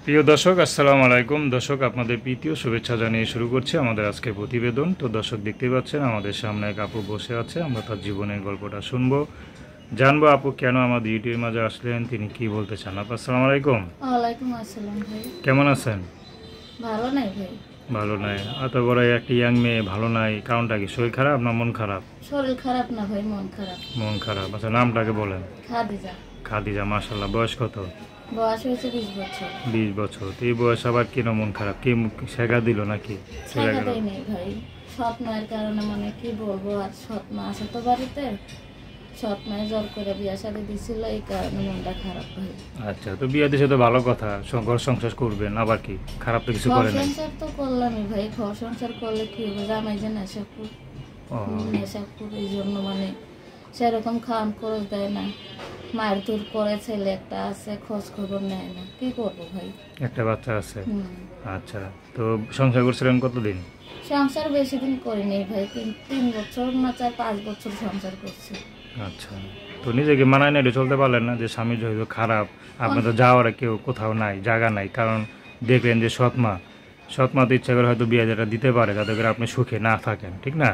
প্রিয় দর্শক, আসসালামু আলাইকুম। দর্শক, আপনাদের প্রীতি ও শুভেচ্ছা জানিয়ে শুরু করছি আমাদের আজকের প্রতিবেদন। তো দর্শক, দেখতেই পাচ্ছেন আমাদের সামনে এক আপু বসে আছে। আমরা তার জীবনের গল্পটা শুনবো, জানবো আপু কেন আমাদের ইউটিউবের মাঝে আসলেন, তিনি কি বলতে চান। আপু আসসালামু আলাইকুম। ওয়ালাইকুম আসসালাম ভাই। কেমন আছেন? ভালো নাই ভাই। ভালো নাই? এত বড় একটা ইয়াং মেয়ে ভালো নাই, কারণটা কি? শরীর খারাপ না মন খারাপ? শরীর খারাপ না ভাই, মন খারাপ। মন খারাপ। আচ্ছা, নামটাকে বলেন। খাদিজা। খাদিজা, মাশাল্লাহ। বয়স কত? বয়স হয়েছে 20 বছর। 20 বছর। তো এই বয়স আবার কেন মন খারাপ? কি শেখা দিল নাকি চলে গেল? দেয় নেই ভাই, সৎ মায়ের কারণে, মানে কি বলবো আর, সৎ মা আছে তো বাড়িতে, সৎ মায়ে জোর করে বিয়া শাদী দিছিল, এই কারণে মনটা খারাপ ভাই। আচ্ছা, তো বিয়ে দিছে তো ভালো কথা, ঘর সংসার করবেন, আবার কি খারাপ তো কিছু ঘর করে নাই? সংসার তো করলামই ভাই, ঘর সংসার করলে কি হবে, জামাই যে নেশাখোর, নেশাখোর, এই জন্য মানে সেরকম খাওয়ান খরচ দেয় না, মারধর করে, ছেলে একটা আছে, খোঁজ খবর নেয় না, কি করবো ভাই। একটা বাচ্চা আছে। আচ্ছা, তো সংসার করছিলেন কতদিন? সংসার বেশি দিন করিনি ভাই, 3 বছর না 4-5 বছর সংসার করছি। আচ্ছা, তো নিজেকে মানায় না, এটা চলতে পারলেন না যে স্বামী যেহেতু খারাপ, আপনার তো যাওয়ার কেউ কোথাও নাই, জায়গা নাই, কারণ দেখলেন যে সৎমা তো ইচ্ছা করে হয়তো বিয়ে যেটা দিতে পারে যাতে করে আপনি সুখে না থাকেন, ঠিক না?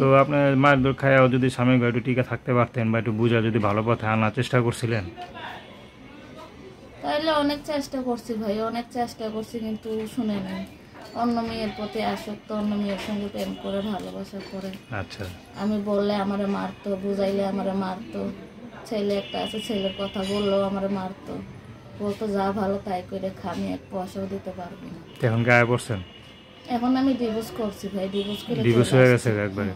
তো আপনার মায়ের দোর খায়াও যদি স্বামী একটু টিকে থাকতে পারতেন বা একটু বুঝা যদি ভালো পথে আনার চেষ্টা করছিলেন। তাইলে অনেক চেষ্টা করছি ভাই, অনেক চেষ্টা করছি, কিন্তু শুনে নাই। অন্য মেয়ের প্রতি আসক্ত, অন্য মেয়ের সঙ্গে প্রেম করে, ভালোবাসা করে। আচ্ছা, আমি বললে আমারে মারতো, বুঝাইলে আমারে মারতো। ছেলে একটা আছে, ছেলের কথা বললেও আমারে মারতো, বলতো যা ভালো তাই করে খা, আমি 1 পয়সাও দিতে পারবো না। এখন গায়ে পড়ছেন? এখন আমি ডিভোর্স করছি ভাই, ডিভোর্স করে ডিভোর্স হয়ে গেছে একবারে?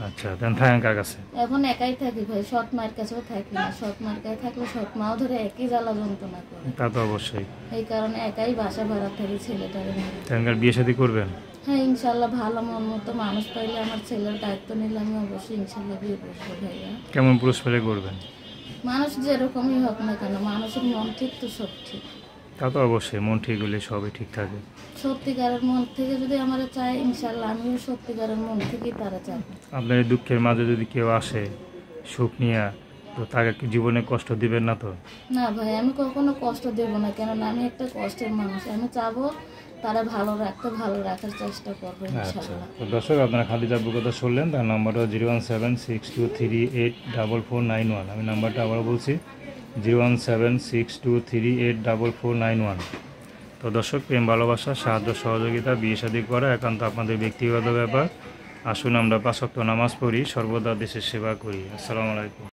আচ্ছা, দেন থাকেন কার কাছে? এখন একাই থাকি ভাই, সৎ মায়ের কাছেও থাকি না। সৎ মায়ের কাছে থাকলে সৎ মাও ধরে একই জ্বালা যন্ত্রণা করে, তা তো অবশ্যই। এই কারণে একাই বাসা ভাড়া থাকি ছেলেটারে নিয়ে। তেনকার বিয়ে শাদী করবেন? হ্যাঁ ইনশাল্লাহ, ভালো মন মতো মানুষ পাইলে, আমার ছেলের দায়িত্ব নিলে আমি অবশ্যই ইনশাল্লাহ বিয়ে করবো ভাইয়া। কেমন পুরুষ পেলে করবেন? মানুষ যেরকমই হোক না কেন, মানুষের মন ঠিক তো সব ঠিক। তা তো অবশ্যই, মন ঠিক হলে সবই ঠিক থাকে। সত্যিকারের মন থেকে যদি আমার চায়, ইনশাল্লাহ আমিও সত্যিকারের মন থেকেই তারা চাবো। আপনার এই দুঃখের মাঝে যদি কেউ আসে সুখ নিয়ে, তো তাকে কি জীবনে কষ্ট দিবেন না তো? না ভাই, আমি কখনো কষ্ট দেব না, কেননা আমি একটা কষ্টের মানুষ। আমি চাবো তারা ভালো রাখতে, ভালো রাখার চেষ্টা করবো আচ্ছা, ইনশাল্লাহ। তো দর্শক, আপনারা খাদিজা আব্বুর কথা শুনলেন। তার নাম্বারটা 01762384491। আমি নাম্বারটা আবার বলছি, 01762384491। তো দর্শক, প্রেম ভালোবাসা, সাহায্য সহযোগিতা, বিয়ে শাদী করা একান্ত আপনাদের ব্যক্তিগত ব্যাপার। আসুন আমরা 5 ওয়াক্ত নামাজ পড়ি, সর্বদা দেশের সেবা করি। আসসালামু আলাইকুম।